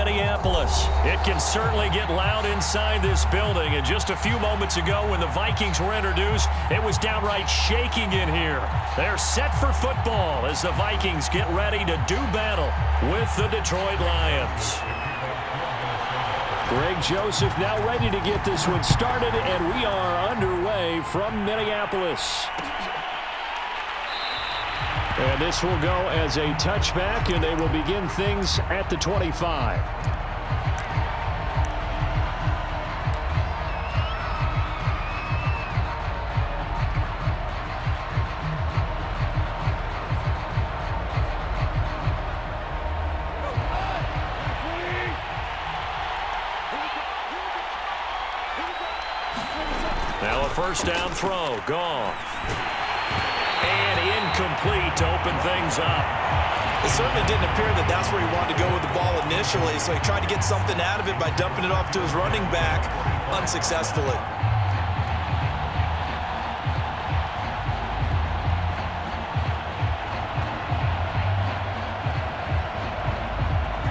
Minneapolis. It can certainly get loud inside this building. And just a few moments ago when the Vikings were introduced, it was downright shaking in here. They're set for football as the Vikings get ready to do battle with the Detroit Lions. Greg Joseph now ready to get this one started, and we are underway from Minneapolis. And this will go as a touchback, and they will begin things at the 25. Now a first down throw. Goff. And incomplete to open things up. It certainly didn't appear that that's where he wanted to go with the ball initially, so he tried to get something out of it by dumping it off to his running back unsuccessfully.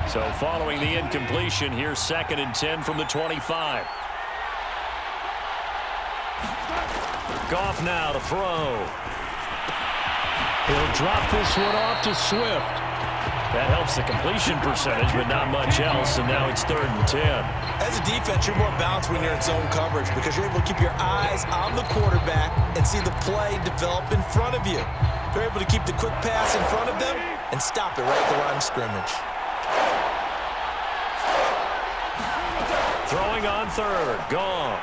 So following the incompletion, here's 2nd and 10 from the 25. Goff now to throw. He'll drop this one off to Swift. That helps the completion percentage, but not much else, and now it's 3rd and 10. As a defense, you're more balanced when you're in zone coverage because you're able to keep your eyes on the quarterback and see the play develop in front of you. They're able to keep the quick pass in front of them and stop it right at the line of scrimmage. Throwing on 3rd, Goff.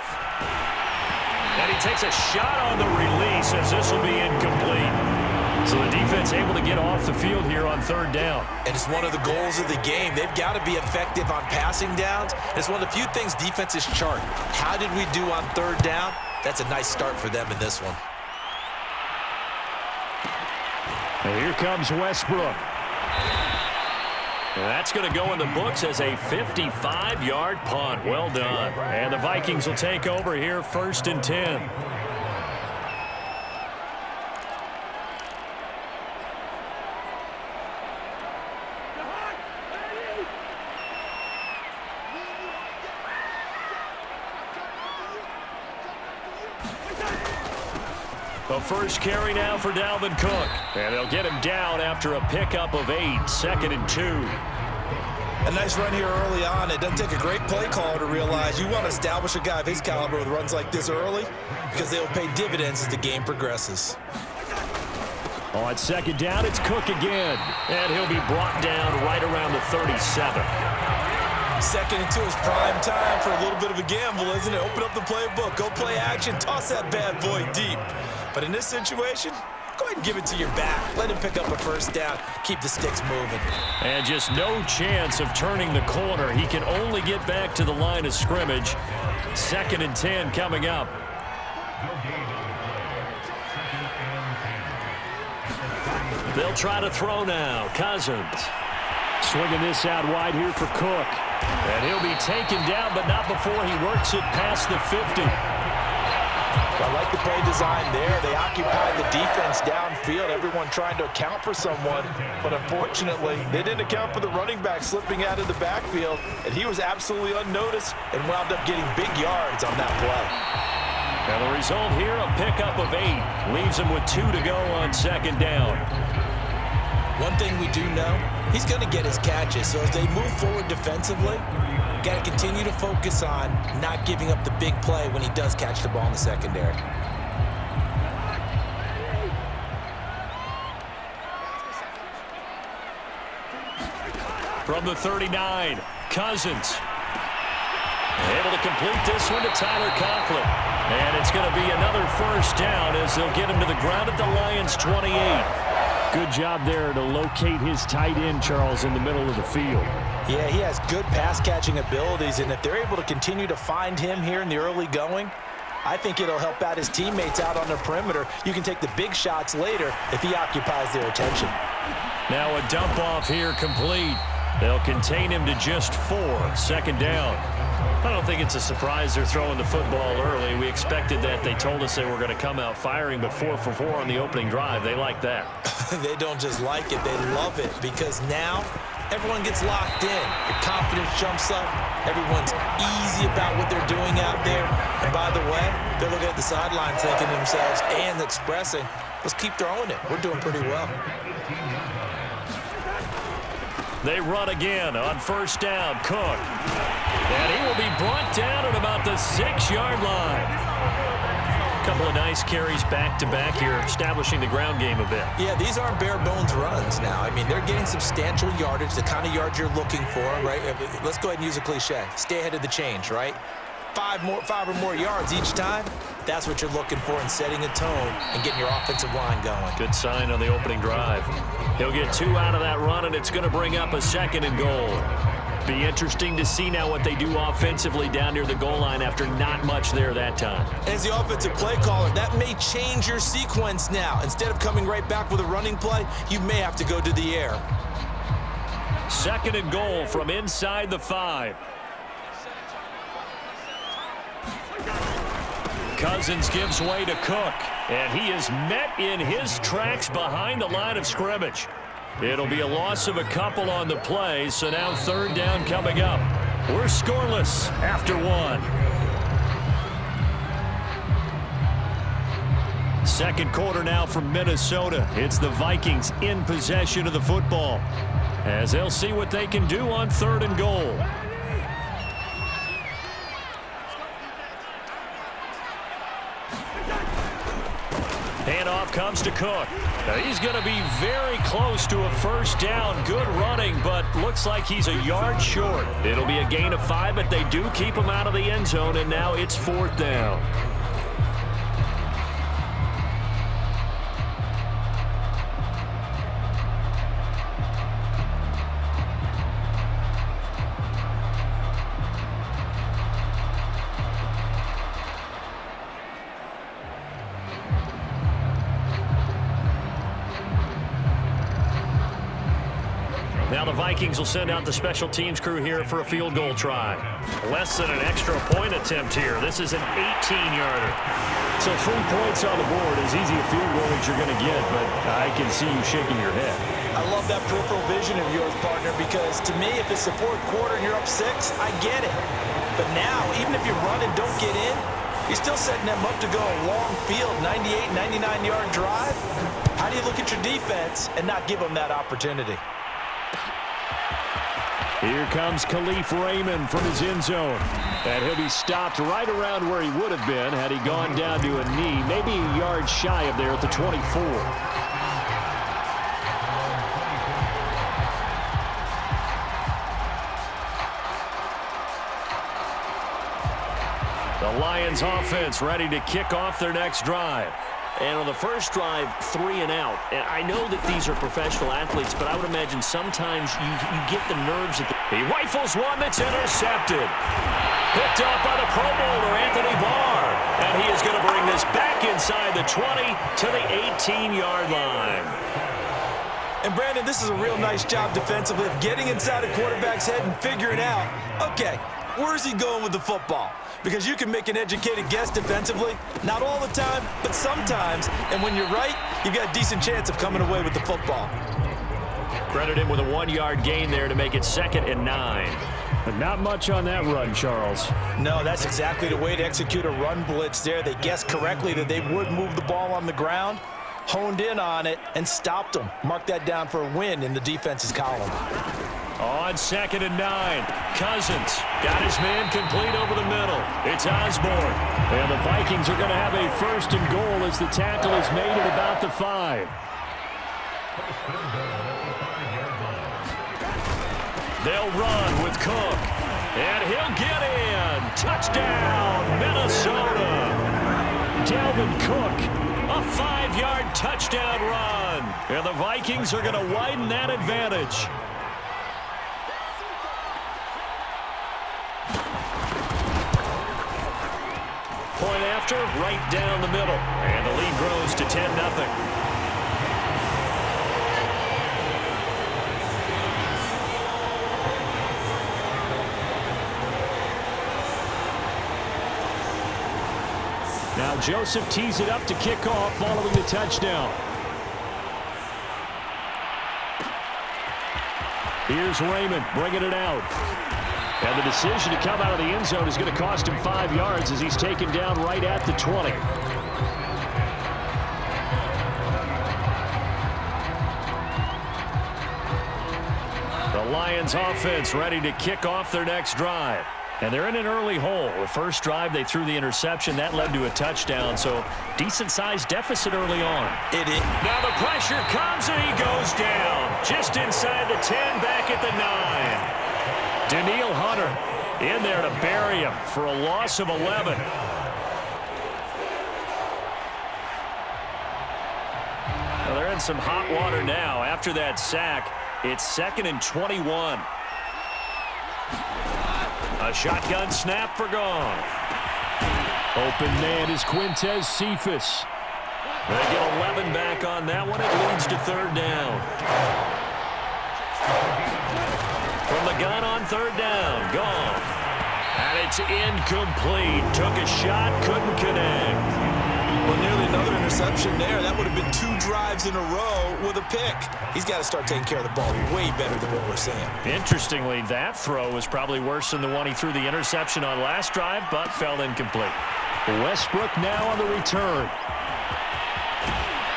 And he takes a shot on the release as this will be incomplete. So the defense able to get off the field here on 3rd down. And it's one of the goals of the game. They've got to be effective on passing downs. It's one of the few things defenses chart. How did we do on 3rd down? That's a nice start for them in this one. And here comes Westbrook. And that's going to go in the books as a 55-yard punt. Well done. And the Vikings will take over here 1st and 10. The first carry now for Dalvin Cook. And they'll get him down after a pickup of 8. 2nd and 2. A nice run here early on. It doesn't take a great play caller to realize you want to establish a guy of his caliber with runs like this early because they will pay dividends as the game progresses. On 2nd down, it's Cook again. And he'll be brought down right around the 37. 2nd and 2 is prime time for a little bit of a gamble, isn't it? Open up the playbook, go play action, toss that bad boy deep. But in this situation, go ahead and give it to your back. Let him pick up a first down. Keep the sticks moving. And just no chance of turning the corner. He can only get back to the line of scrimmage. 2nd and 10 coming up. They'll try to throw now. Cousins. Swinging this out wide here for Cook. And he'll be taken down, but not before he works it past the 50. I like the play design there. They occupied the defense downfield, everyone trying to account for someone. But unfortunately, they didn't account for the running back slipping out of the backfield, and he was absolutely unnoticed and wound up getting big yards on that play. And the result here, a pickup of 8. Leaves him with 2 to go on 2nd down. One thing we do know, he's going to get his catches. So as they move forward defensively, got to continue to focus on not giving up the big play when he does catch the ball in the secondary. From the 39, Cousins. Able to complete this one to Tyler Conklin. And it's going to be another first down as they'll get him to the ground at the Lions' 28. Good job there to locate his tight end, Charles, in the middle of the field. Yeah, he has good pass-catching abilities, and if they're able to continue to find him here in the early going, I think it'll help out his teammates out on the perimeter. You can take the big shots later if he occupies their attention. Now a dump off here complete. They'll contain him to just 4. 2nd down. I don't think it's a surprise they're throwing the football early. We expected that. They told us they were going to come out firing, but 4 for 4 on the opening drive. They like that. They don't just like it. They love it because now everyone gets locked in. Your confidence jumps up. Everyone's easy about what they're doing out there. And by the way, they're looking at the sideline thinking to themselves and expressing, let's keep throwing it. We're doing pretty well. They run again on first down. Cook. And he will be brought down at about the 6-yard line. A couple of nice carries back-to-back here, establishing the ground game a bit. Yeah, these aren't bare-bones runs now. I mean, they're getting substantial yardage, the kind of yards you're looking for, right? Let's go ahead and use a cliche. Stay ahead of the change, right? Five or more yards each time. That's what you're looking for in setting a tone and getting your offensive line going. Good sign on the opening drive. He'll get 2 out of that run, and it's going to bring up a 2nd and goal. Be interesting to see now what they do offensively down near the goal line after not much there that time. As the offensive play caller, that may change your sequence now. Instead of coming right back with a running play, you may have to go to the air. 2nd and goal from inside the 5. Cousins gives way to Cook, and he is met in his tracks behind the line of scrimmage. It'll be a loss of a couple on the play, so now 3rd down coming up. We're scoreless after 1. Second quarter now from Minnesota. It's the Vikings in possession of the football, as they'll see what they can do on 3rd and goal. Handoff comes to Cook. Now he's going to be very close to a 1st down. Good running, but looks like he's a yard short. It'll be a gain of 5, but they do keep him out of the end zone, and now it's 4th down. Now the Vikings will send out the special teams crew here for a field goal try. Less than an extra point attempt here. This is an 18-yarder. So 3 points on the board, as easy a field goal as you're going to get, but I can see you shaking your head. I love that peripheral vision of yours, partner, because to me, if it's the 4th quarter and you're up 6, I get it. But now, even if you run and don't get in, you're still setting them up to go a long field, 98, 99-yard drive. How do you look at your defense and not give them that opportunity? Here comes Khalif Raymond from his end zone. And he'll be stopped right around where he would have been had he gone down to a knee, maybe a yard shy of there at the 24. The Lions offense ready to kick off their next drive. And on the first drive, 3 and out. And I know that these are professional athletes, but I would imagine sometimes you get the nerves. He rifles one that's intercepted. Picked up by the Pro Bowler, Anthony Barr. And he is going to bring this back inside the 20 to the 18-yard line. And, Brandon, this is a real nice job defensively of getting inside a quarterback's head and figuring out, okay, where's he going with the football? Because you can make an educated guess defensively. Not all the time, but sometimes. And when you're right, you've got a decent chance of coming away with the football. Credit him with a 1-yard gain there to make it 2nd and 9. But not much on that run, Charles. No, that's exactly the way to execute a run blitz there. They guessed correctly that they would move the ball on the ground, honed in on it, and stopped them. Mark that down for a win in the defense's column. On 2nd and 9, Cousins got his man complete over the middle. It's Osborne. And the Vikings are going to have a 1st and goal as the tackle is made at about the 5. They'll run with Cook. And he'll get in. Touchdown, Minnesota. Dalvin Cook, a 5-yard touchdown run. And the Vikings are going to widen that advantage. Point after, right down the middle. And the lead grows to 10-0. Now Joseph tees it up to kick off following the touchdown. Here's Raymond bringing it out. And the decision to come out of the end zone is going to cost him 5 yards as he's taken down right at the 20. The Lions offense ready to kick off their next drive. And they're in an early hole. The first drive, they threw the interception. That led to a touchdown, so decent-sized deficit early on. It is. Now the pressure comes, and he goes down. Just inside the 10, back at the 9. Daniil Hunter in there to bury him for a loss of 11. Well, they're in some hot water now. After that sack, it's 2nd and 21. A shotgun snap for Goff. Open man is Quintez Cephas. They get 11 back on that one. It leads to 3rd down. From the gun on 3rd down, Goff. And it's incomplete. Took a shot, couldn't connect. Well, nearly another interception there. That would have been 2 drives in a row with a pick. He's got to start taking care of the ball way better than what we're seeing. Interestingly, that throw was probably worse than the one he threw the interception on last drive, but fell incomplete. Westbrook now on the return.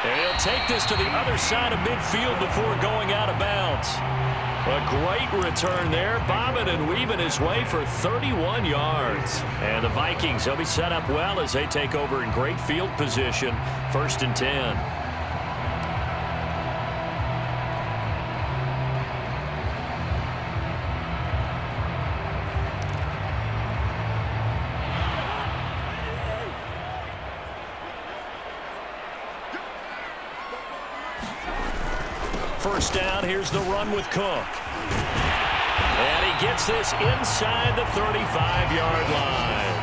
And he'll take this to the other side of midfield before going out of bounds. A great return there, bobbing and weaving his way for 31 yards. And the Vikings, they'll be set up well as they take over in great field position. 1st and 10. First down, here's the run with Cook. And he gets this inside the 35-yard line.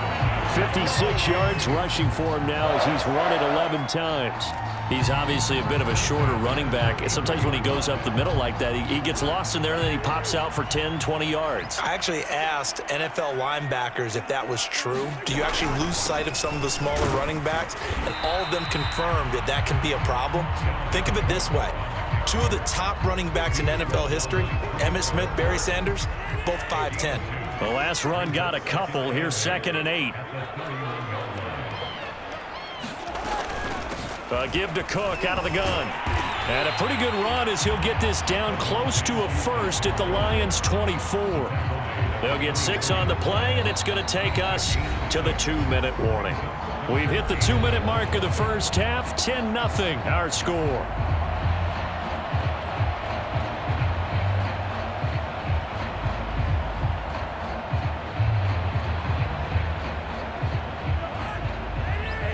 56 yards rushing for him now as he's run it 11 times. He's obviously a bit of a shorter running back. Sometimes when he goes up the middle like that, he gets lost in there and then he pops out for 10, 20 yards. I actually asked NFL linebackers if that was true. Do you actually lose sight of some of the smaller running backs? And all of them confirmed that that can be a problem. Think of it this way. 2 of the top running backs in NFL history, Emmitt Smith, Barry Sanders, both 5'10". The last run got a couple. Here's 2nd and 8. Give to Cook out of the gun. And a pretty good run as he'll get this down close to a first at the Lions 24. They'll get 6 on the play, and it's going to take us to the 2-minute warning. We've hit the 2-minute mark of the first half. 10-0 our score.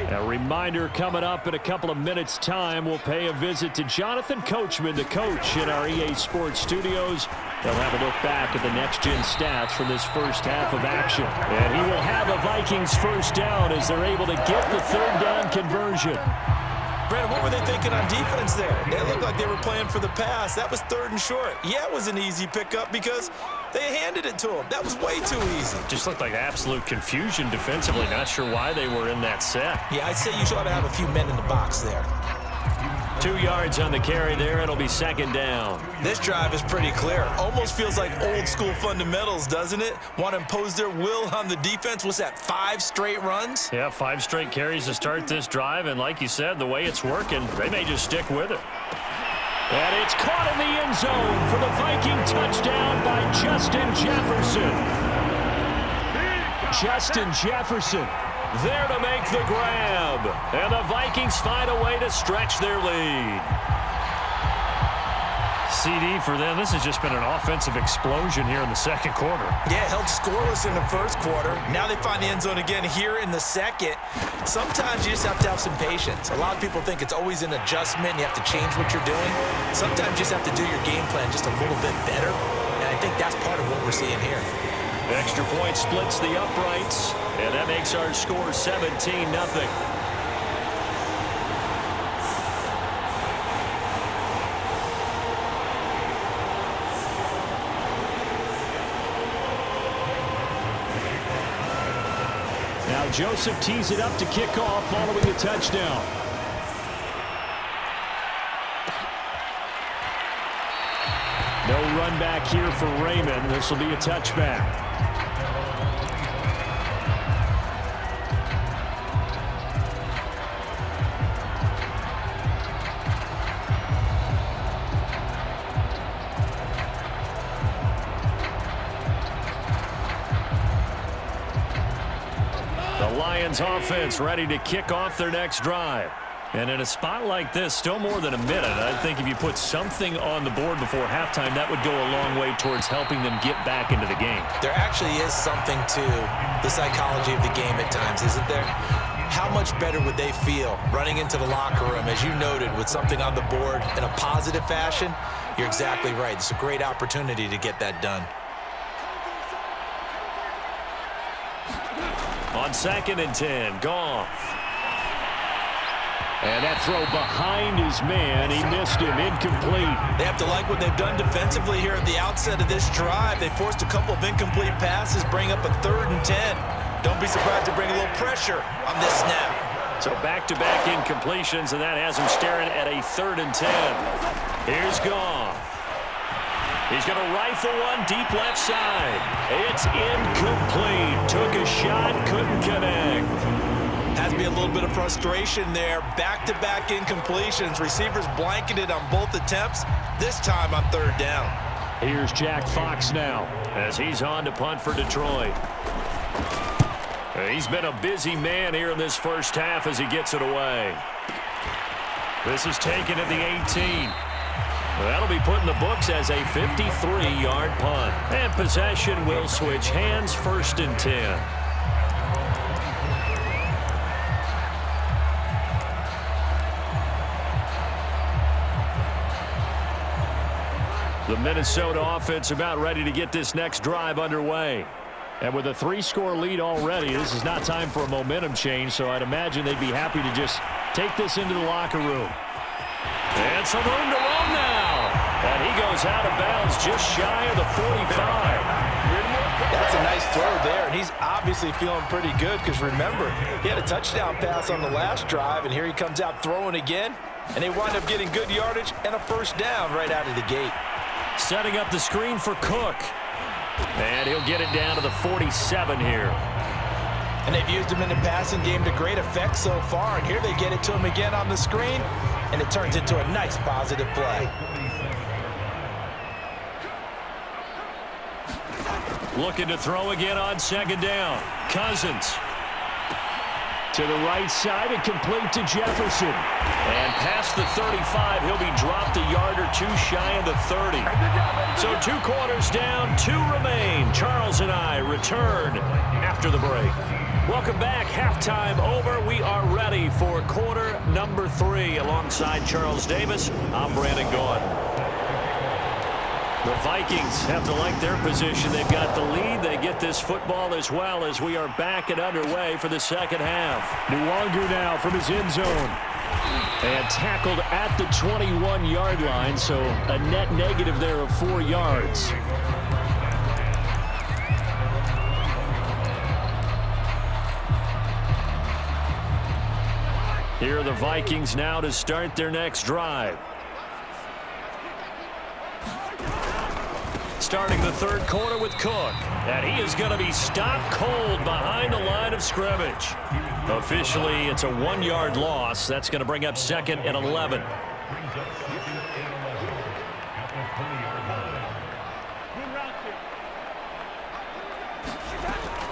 A reminder coming up in a couple of minutes' time. We'll pay a visit to Jonathan Coachman, the coach in our EA Sports studios. They'll have a look back at the next-gen stats from this first half of action. And he will have a Vikings first down as they're able to get the 3rd down conversion. Brandon, what were they thinking on defense there? They looked like they were playing for the pass. That was 3rd and short. Yeah, it was an easy pickup because they handed it to him. That was way too easy. Just looked like absolute confusion defensively. Not sure why they were in that set. Yeah, I'd say you should have a few men in the box there. 2 yards on the carry there. It'll be 2nd down. This drive is pretty clear. Almost feels like old school fundamentals, doesn't it? Want to impose their will on the defense. What's that, 5 straight runs? Yeah, 5 straight carries to start this drive. And like you said, the way it's working, they may just stick with it. And it's caught in the end zone for the Viking touchdown by Justin Jefferson. Justin Jefferson there to make the grab. And the Vikings find a way to stretch their lead. CD for them. This has just been an offensive explosion here in the second quarter. Yeah, held scoreless in the first quarter. Now they find the end zone again here in the second. Sometimes you just have to have some patience. A lot of people think it's always an adjustment. You have to change what you're doing. Sometimes you just have to do your game plan just a little bit better. And I think that's part of what we're seeing here. Extra point splits the uprights, and that makes our score 17-0. Now Joseph tees it up to kick off following the touchdown. No No run back here for Raymond. This will be a touchback. The Lions offense ready to kick off their next drive. And in a spot like this, still more than a minute, I think if you put something on the board before halftime, that would go a long way towards helping them get back into the game. There actually is something to the psychology of the game at times, isn't there? How much better would they feel running into the locker room, as you noted, with something on the board in a positive fashion? You're exactly right. It's a great opportunity to get that done. On 2nd and 10, Goff. And that throw behind his man. He missed him. Incomplete. They have to like what they've done defensively here at the outset of this drive. They forced a couple of incomplete passes, bring up a 3rd and 10. Don't be surprised to bring a little pressure on this snap. So back-to-back incompletions, and that has him staring at a 3rd and 10. Here's Goff. He's going to rifle one deep left side. It's incomplete. Took a shot, couldn't connect. Has to be a little bit of frustration there. Back-to-back incompletions. Receivers blanketed on both attempts, this time on 3rd down. Here's Jack Fox now as he's on to punt for Detroit. He's been a busy man here in this first half as he gets it away. This is taken at the 18. That'll be put in the books as a 53-yard punt. And possession will switch hands, 1st and 10. The Minnesota offense about ready to get this next drive underway. And with a 3-score lead already, this is not time for a momentum change, so I'd imagine they'd be happy to just take this into the locker room. And some room to run now. And he goes out of bounds just shy of the 45. That's a nice throw there, and he's obviously feeling pretty good because, remember, he had a touchdown pass on the last drive, and here he comes out throwing again, and they wind up getting good yardage and a 1st down right out of the gate. Setting up the screen for Cook. And he'll get it down to the 47 here. And they've used him in the passing game to great effect so far, and here they get it to him again on the screen, and it turns into a nice positive play. Looking to throw again on 2nd down. Cousins. To the right side and complete to Jefferson. And past the 35, he'll be dropped a yard or 2 shy of the 30. So 2 quarters down, 2 remain. Charles and I return after the break. Welcome back. Halftime over. We are ready for quarter number 3. Alongside Charles Davis, I'm Brandon Gaudin. The Vikings have to like their position. They've got the lead. They get this football as well as we are back and underway for the second half. Nwangu now from his end zone. And tackled at the 21-yard line, so a net negative there of 4 yards. Here are the Vikings now to start their next drive. Starting the 3rd quarter with Cook. And he is going to be stopped cold behind the line of scrimmage. Officially, it's a 1-yard loss. That's going to bring up 2nd and 11.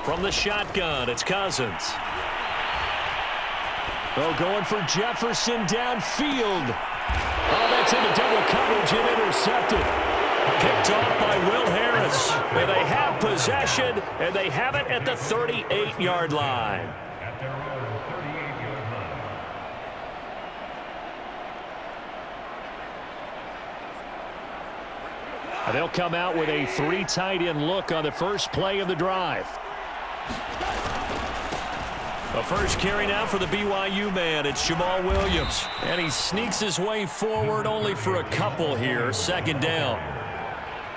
From the shotgun, it's Cousins. Oh, going for Jefferson downfield. Oh, that's into double coverage and intercepted. Picked off by Will Harris. And they have possession, and they have it at the 38-yard line. And they'll come out with a 3 tight end look on the first play of the drive. The first carry now for the BYU man. It's Jamal Williams. And he sneaks his way forward only for a couple here. 2nd down.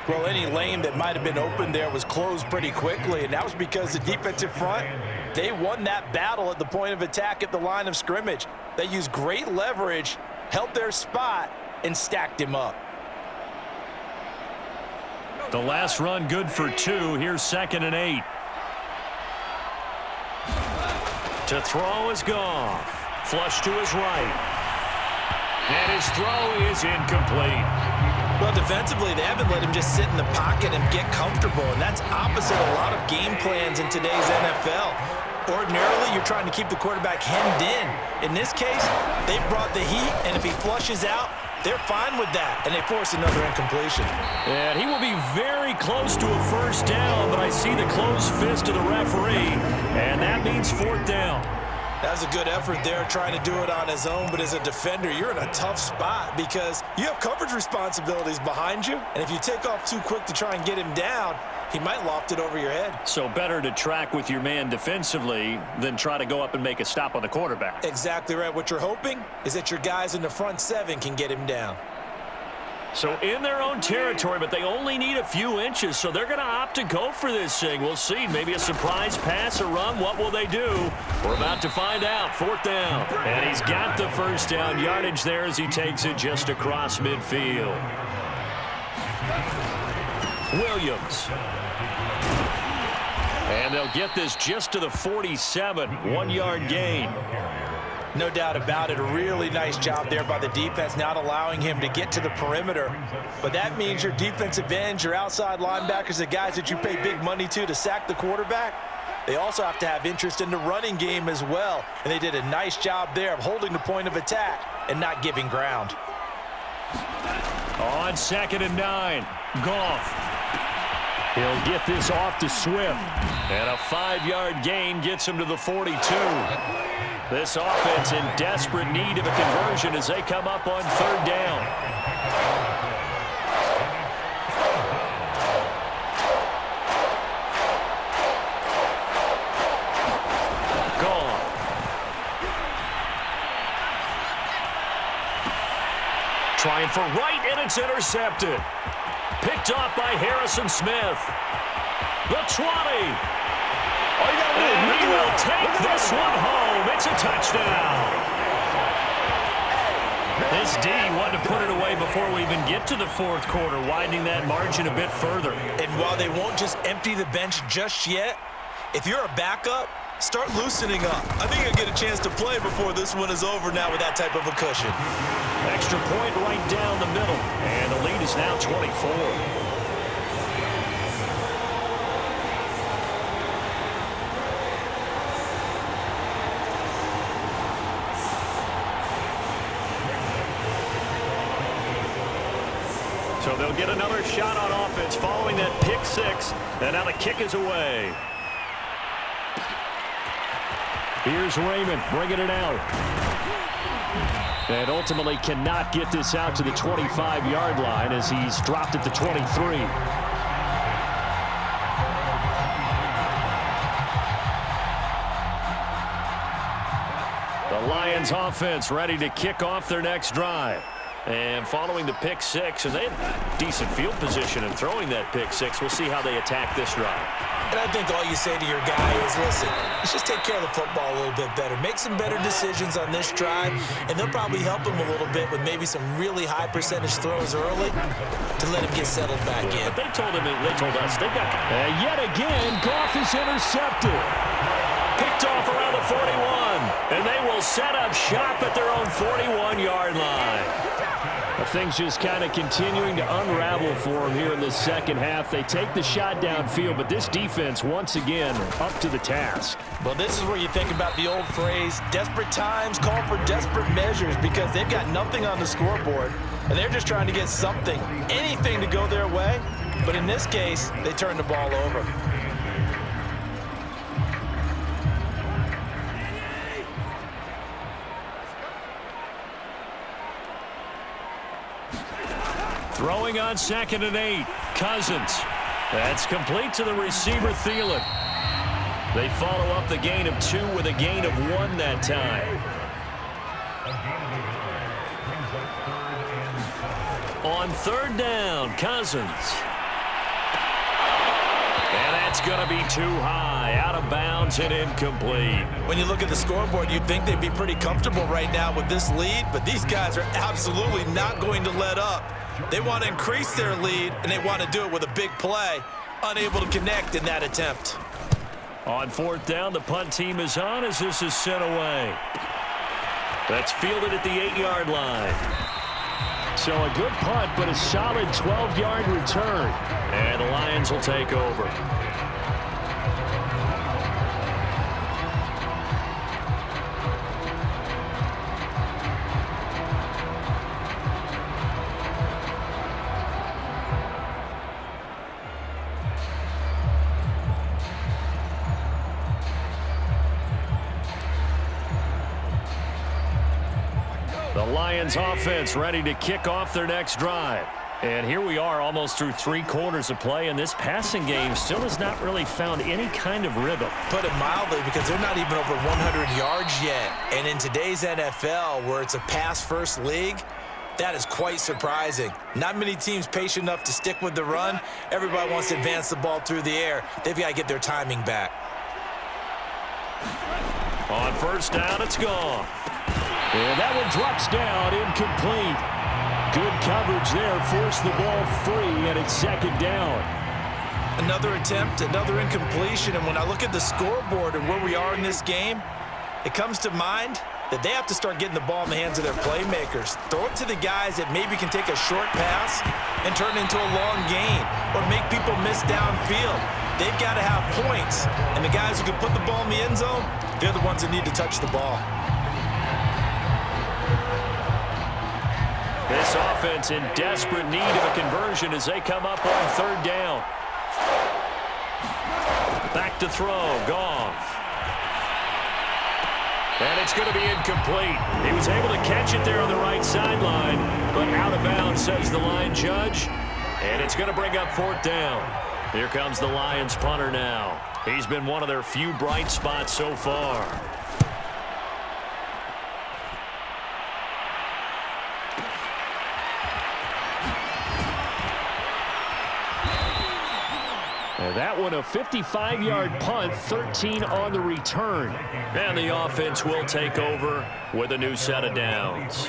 Well, any lane that might have been open there was closed pretty quickly, and that was because the defensive front, they won that battle at the point of attack at the line of scrimmage. They used great leverage, held their spot, and stacked him up. The last run good for 2. Here's 2nd and 8. To throw is Goff. Flush to his right. And his throw is incomplete. Well, defensively, they haven't let him just sit in the pocket and get comfortable, and that's opposite a lot of game plans in today's NFL. Ordinarily, you're trying to keep the quarterback hemmed in. In this case, they brought the heat, and if he flushes out, they're fine with that, and they force another incompletion. And he will be very close to a first down, but I see the closed fist of the referee, and that means 4th down. That was a good effort there trying to do it on his own, but as a defender, you're in a tough spot because you have coverage responsibilities behind you, and if you take off too quick to try and get him down, he might loft it over your head. So better to track with your man defensively than try to go up and make a stop on the quarterback. Exactly right. What you're hoping is that your guys in the front 7 can get him down. So in their own territory, but they only need a few inches, so they're going to opt to go for this thing. We'll see. Maybe a surprise pass or run. What will they do? We're about to find out. 4th down. And he's got the first down yardage there as he takes it just across midfield. Williams. And they'll get this just to the 47. 1-yard gain. No doubt about it. A really nice job there by the defense, not allowing him to get to the perimeter. But that means your defensive ends, your outside linebackers, the guys that you pay big money to sack the quarterback, they also have to have interest in the running game as well. And they did a nice job there of holding the point of attack and not giving ground. On 2nd and 9, Goff. He'll get this off to Swift. And a 5-yard gain gets him to the 42. This offense in desperate need of a conversion as they come up on 3rd down. Gone. Trying for right, and it's intercepted. Picked off by Harrison Smith. The 20. And he will take this one home. It's a touchdown. This D wanted to put it away before we even get to the 4th quarter, widening that margin a bit further. And while they won't just empty the bench just yet, if you're a backup, start loosening up. I think you'll get a chance to play before this one is over now with that type of a cushion. Extra point right down the middle. And the lead is now 24. So they'll get another shot on offense following that pick 6. And now the kick is away. Here's Raymond bringing it out. And ultimately cannot get this out to the 25-yard line as he's dropped at the 23. The Lions offense ready to kick off their next drive. And following the pick 6, and they had decent field position in throwing that pick 6. We'll see how they attack this drive. And I think all you say to your guy is, listen, let's just take care of the football a little bit better. Make some better decisions on this drive, and they'll probably help him a little bit with maybe some really high percentage throws early to let him get settled back in. But they told us, they got yet again, Goff is intercepted. Picked off around the 41, and they will set up shop at their own 41-yard line. Things just kind of continuing to unravel for them here in the second half. They take the shot downfield, but this defense, once again, up to the task. Well, this is where you think about the old phrase, desperate times call for desperate measures, because they've got nothing on the scoreboard, and they're just trying to get something, anything to go their way. But in this case, they turn the ball over. Throwing on 2nd and 8, Cousins. That's complete to the receiver, Thielen. They follow up the gain of 2 with a gain of 1 that time. On 3rd down, Cousins. And that's going to be too high, out of bounds and incomplete. When you look at the scoreboard, you'd think they'd be pretty comfortable right now with this lead, but these guys are absolutely not going to let up. They want to increase their lead, and they want to do it with a big play. Unable to connect in that attempt. On fourth down, the punt team is on as this is sent away. That's fielded at the 8-yard line. So a good punt, but a solid 12-yard return. And the Lions will take over. The Lions offense ready to kick off their next drive. And here we are almost through 3 quarters of play, and this passing game still has not really found any kind of rhythm. Put it mildly, because they're not even over 100 yards yet. And in today's NFL, where it's a pass-first league, that is quite surprising. Not many teams patient enough to stick with the run. Everybody wants to advance the ball through the air. They've got to get their timing back. On first down, it's gone. And that one drops down, incomplete. Good coverage there, forced the ball free, and it's second down. Another attempt, another incompletion, and when I look at the scoreboard and where we are in this game, it comes to mind that they have to start getting the ball in the hands of their playmakers. Throw it to the guys that maybe can take a short pass and turn it into a long gain or make people miss downfield. They've got to have points, and the guys who can put the ball in the end zone, they're the ones that need to touch the ball. This offense in desperate need of a conversion as they come up on third down. Back to throw, Goff. And it's going to be incomplete. He was able to catch it there on the right sideline, but out of bounds, says the line judge. And it's going to bring up fourth down. Here comes the Lions punter now. He's been one of their few bright spots so far. That one a 55-yard punt, 13 on the return. And the offense will take over with a new set of downs.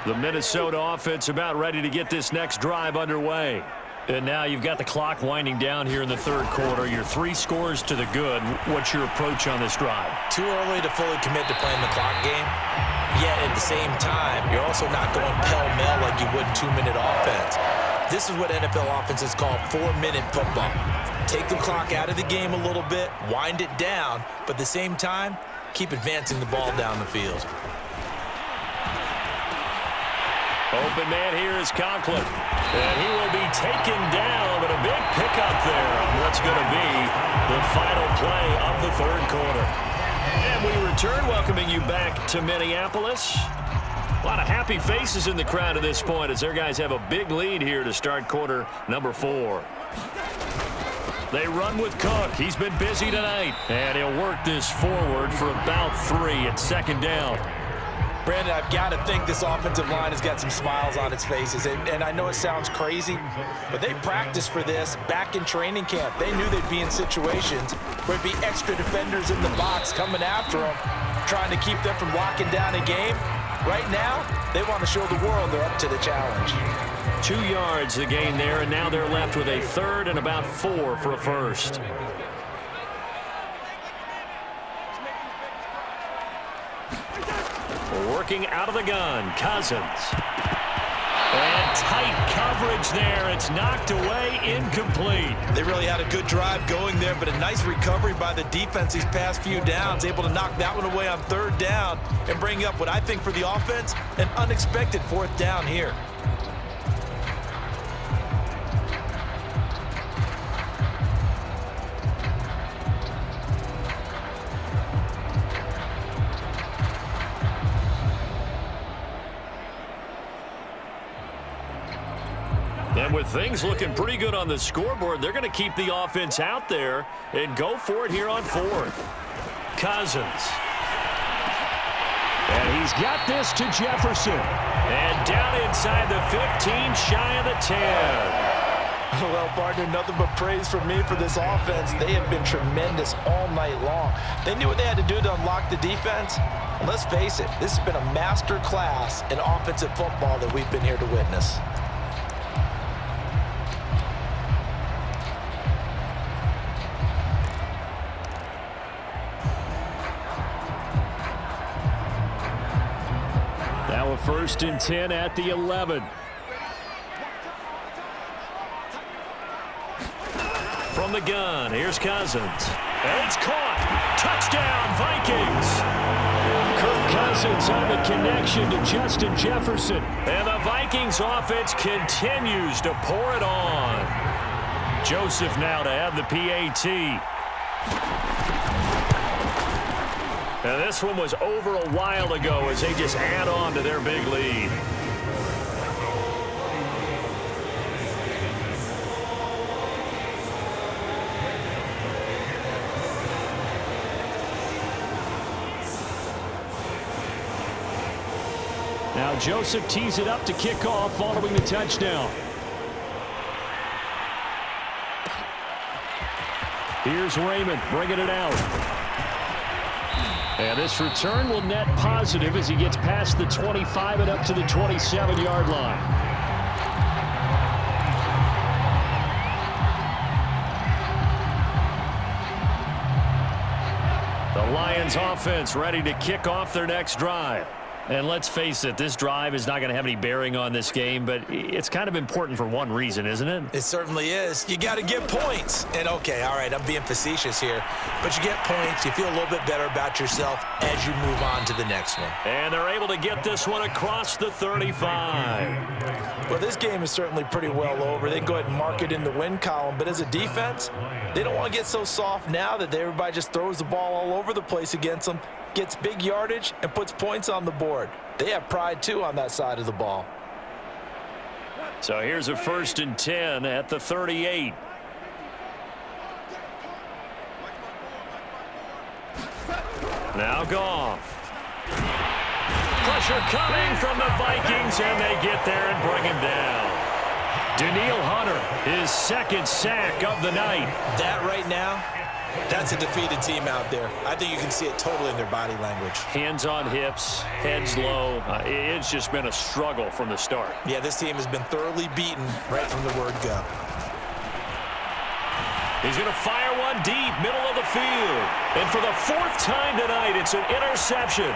The Minnesota offense about ready to get this next drive underway. And now you've got the clock winding down here in the third quarter. You're 3 scores to the good. What's your approach on this drive? Too early to fully commit to playing the clock game. Yet at the same time, you're also not going pell-mell like you would 2-minute offense. This is what NFL offenses call 4-minute football. Take the clock out of the game a little bit, wind it down, but at the same time, keep advancing the ball down the field. Open man here is Conklin. And he will be taken down, but a big pickup there on what's going to be the final play of the third quarter. And we return, welcoming you back to Minneapolis. A lot of happy faces in the crowd at this point as their guys have a big lead here to start quarter number 4. They run with Cook. He's been busy tonight. And he'll work this forward for about 3 at second down. Brandon, I've got to think this offensive line has got some smiles on its faces. And I know it sounds crazy, but they practiced for this back in training camp. They knew they'd be in situations where it'd be extra defenders in the box coming after them, trying to keep them from locking down a game. Right now, they want to show the world they're up to the challenge. 2 yards the gain there, and now they're left with a third and about 4 for a first. Working out of the gun, Cousins. And tight coverage there. It's knocked away, incomplete. They really had a good drive going there, but a nice recovery by the defense these past few downs. Able to knock that one away on third down and bring up what I think for the offense, an unexpected fourth down here. And with things looking pretty good on the scoreboard, they're going to keep the offense out there and go for it here on fourth. Cousins. And he's got this to Jefferson. And down inside the 15, shy of the 10. Well, partner, nothing but praise from me for this offense. They have been tremendous all night long. They knew what they had to do to unlock the defense. And let's face it, this has been a master class in offensive football that we've been here to witness. first and 10 at the 11. From the gun, here's Cousins. And it's caught. Touchdown, Vikings. Kirk Cousins on the connection to Justin Jefferson. And the Vikings offense continues to pour it on. Joseph now to have the PAT. Now this one was over a while ago as they just add on to their big lead. Now Joseph tees it up to kick off following the touchdown. Here's Raymond bringing it out. And this return will net positive as he gets past the 25 and up to the 27-yard line. The Lions offense ready to kick off their next drive. And let's face it, this drive is not going to have any bearing on this game, but it's kind of important for one reason, isn't it? It certainly is. You got to get points. And, okay, all right, I'm being facetious here, but you get points. You feel a little bit better about yourself as you move on to the next one. And they're able to get this one across the 35. Well, this game is certainly pretty well over. They can go ahead and mark it in the win column, but as a defense, they don't want to get so soft now that everybody just throws the ball all over the place against them, gets big yardage, and puts points on the board. They have pride, too, on that side of the ball. So here's a first and 10 at the 38. Now Goff. Pressure coming from the Vikings, and they get there and bring him down. Danielle Hunter, his second sack of the night. That right now, that's a defeated team out there. I think you can see it totally in their body language. Hands on hips, heads low. It's just been a struggle from the start. Yeah, this team has been thoroughly beaten right from the word go. He's going to fire one deep, middle of the field. And for the fourth time tonight, it's an interception.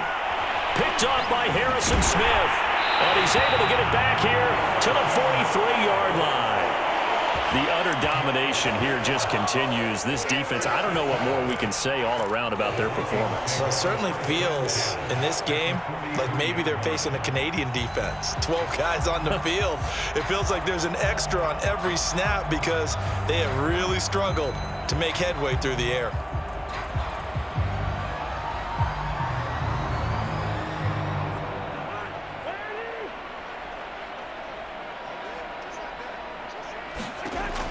Picked off by Harrison Smith. And he's able to get it back here to the 43-yard line. The utter domination here just continues. This defense, I don't know what more we can say all around about their performance. Well, it certainly feels in this game like maybe they're facing a Canadian defense. 12 guys on the field. It feels like there's an extra on every snap because they have really struggled to make headway through the air.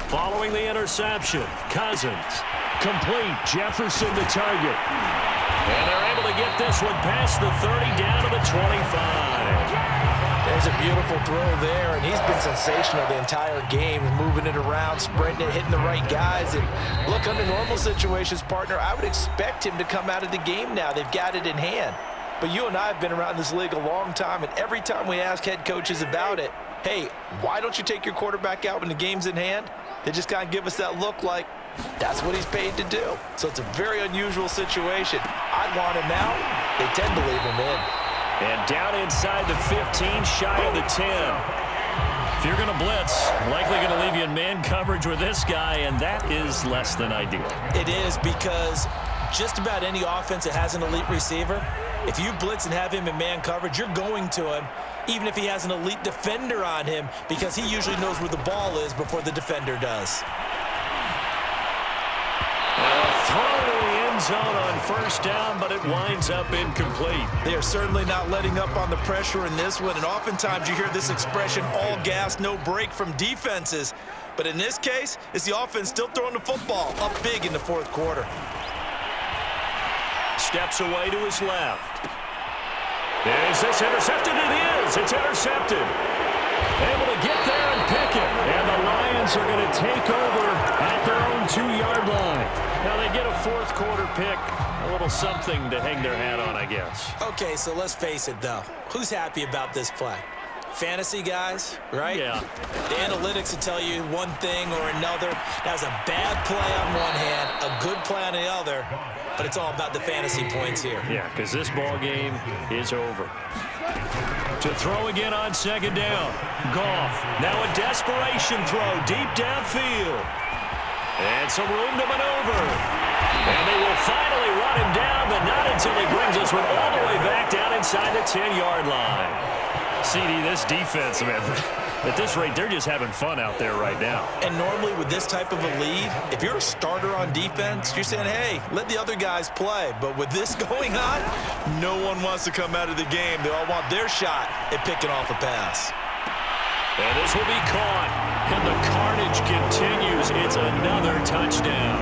Following the interception, Cousins, complete, Jefferson the target. And they're able to get this one past the 30 down to the 25. There's a beautiful throw there, and he's been sensational the entire game, moving it around, spreading it, hitting the right guys. And look, under normal situations, partner, I would expect him to come out of the game now. They've got it in hand. But you and I have been around this league a long time, and every time we ask head coaches about it, hey, why don't you take your quarterback out when the game's in hand? They just kind of give us that look like that's what he's paid to do. So it's a very unusual situation. I'd want him out. They tend to leave him in. And down inside the 15, shy of the 10. If you're going to blitz, likely going to leave you in man coverage with this guy, and that is less than ideal. It is, because just about any offense that has an elite receiver, if you blitz and have him in man coverage, you're going to him, even if he has an elite defender on him, because he usually knows where the ball is before the defender does. Throw to the end zone on first down, but it winds up incomplete. They are certainly not letting up on the pressure in this one, and oftentimes you hear this expression, all gas, no break, from defenses. But in this case, it's the offense still throwing the football up big in the fourth quarter. Steps away to his left. Is this intercepted? It is. It's intercepted. Able to get there and pick it. And the Lions are going to take over at their own 2-yard line. Now they get a fourth quarter pick. A little something to hang their hat on, I guess. Okay, so let's face it, though. Who's happy about this play? Fantasy guys, right? Yeah. The analytics will tell you one thing or another. That's a bad play on one hand, a good play on the other, but it's all about the fantasy points here. Yeah, because this ball game is over. To throw again on second down. Goff. Now a desperation throw deep downfield. And some room to maneuver. And they will finally run him down, but not until he brings us one all the way back down inside the 10-yard line. CD, this defense, man, at this rate, they're just having fun out there right now. And normally with this type of a lead, if you're a starter on defense, you're saying, hey, let the other guys play. But with this going on, no one wants to come out of the game. They all want their shot at picking off a pass. And this will be caught. And the carnage continues. It's another touchdown.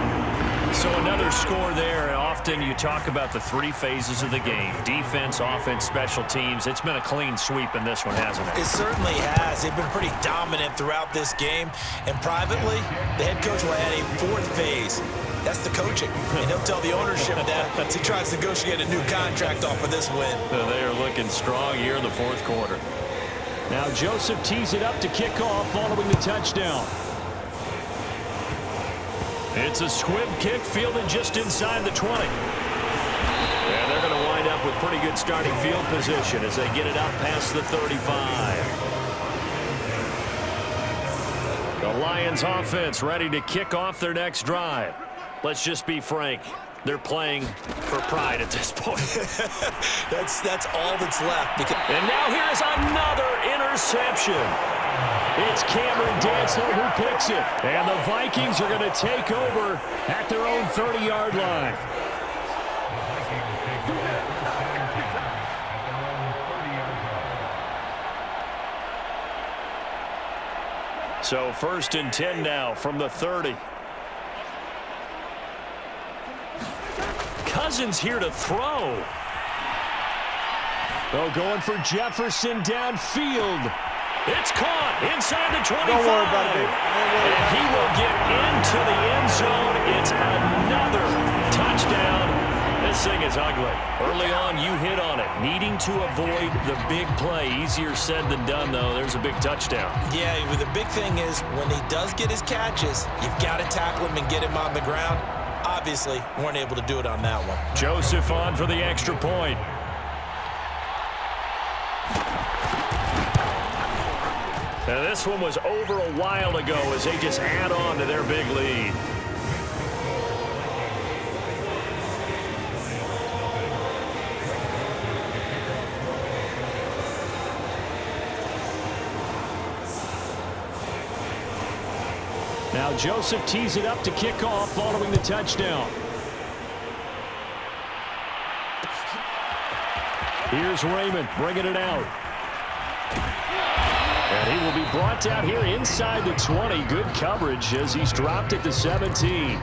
So another score there. And often you talk about the three phases of the game. Defense, offense, special teams. It's been a clean sweep in this one, hasn't it? It certainly has. They've been pretty dominant throughout this game. And privately, the head coach will add a fourth phase. That's the coaching. And he'll tell the ownership that as he tries to negotiate a new contract off of this win. They are looking strong here in the fourth quarter. Now Joseph tees it up to kick off following the touchdown. It's a squib kick fielded just inside the 20. And they're going to wind up with pretty good starting field position as they get it out past the 35. The Lions offense ready to kick off their next drive. Let's just be frank. They're playing for pride at this point. That's all that's left. And now here's another interception. It's Cameron Dantzler who picks it. And the Vikings are going to take over at their own 30-yard line. So 1st and 10 now from the 30. Cousins here to throw. Oh, going for Jefferson downfield. It's caught inside the 25. Don't worry about it. And he will get into the end zone. It's another touchdown. This thing is ugly. Early on, you hit on it. Needing to avoid the big play. Easier said than done, though. There's a big touchdown. Yeah, the big thing is when he does get his catches, you've got to tackle him and get him on the ground. Obviously, weren't able to do it on that one. Joseph on for the extra point. Now, this one was over a while ago as they just add on to their big lead. Now Joseph tees it up to kick off following the touchdown. Here's Raymond bringing it out. And he will be brought down here inside the 20. Good coverage as he's dropped at the 17.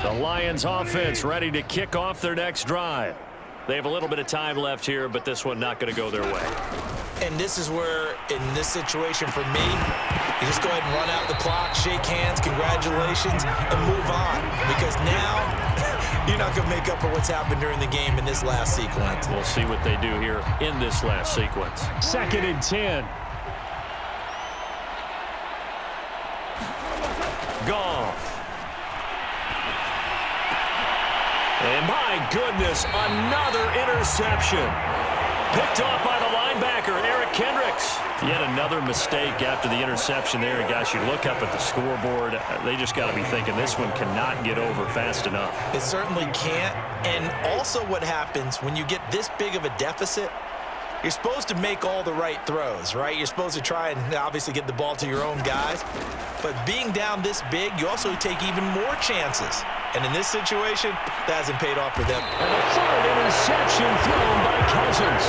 The Lions offense ready to kick off their next drive. They have a little bit of time left here, but this one not going to go their way. And this is where, in this situation for me, you just go ahead and run out the clock, shake hands, congratulations, and move on. Because now, you're not going to make up for what's happened during the game in this last sequence. We'll see what they do here in this last sequence. 2nd and 10. Goff. And my goodness, another interception. Picked off by the linebacker, Eric Kendricks. Yet another mistake after the interception there. And guys, you look up at the scoreboard, they just got to be thinking this one cannot get over fast enough. It certainly can't. And also what happens when you get this big of a deficit, you're supposed to make all the right throws, right? You're supposed to try and obviously get the ball to your own guys. But being down this big, you also take even more chances. And in this situation, that hasn't paid off for them. And a third interception thrown by Cousins.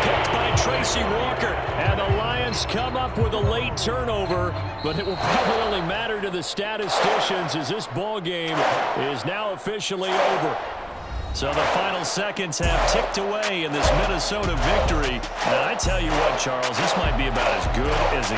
Picked by Tracy Walker. And the Lions come up with a late turnover, but it will probably only matter to the statisticians as this ball game is now officially over. So the final seconds have ticked away in this Minnesota victory. And I tell you what, Charles, this might be about as good as it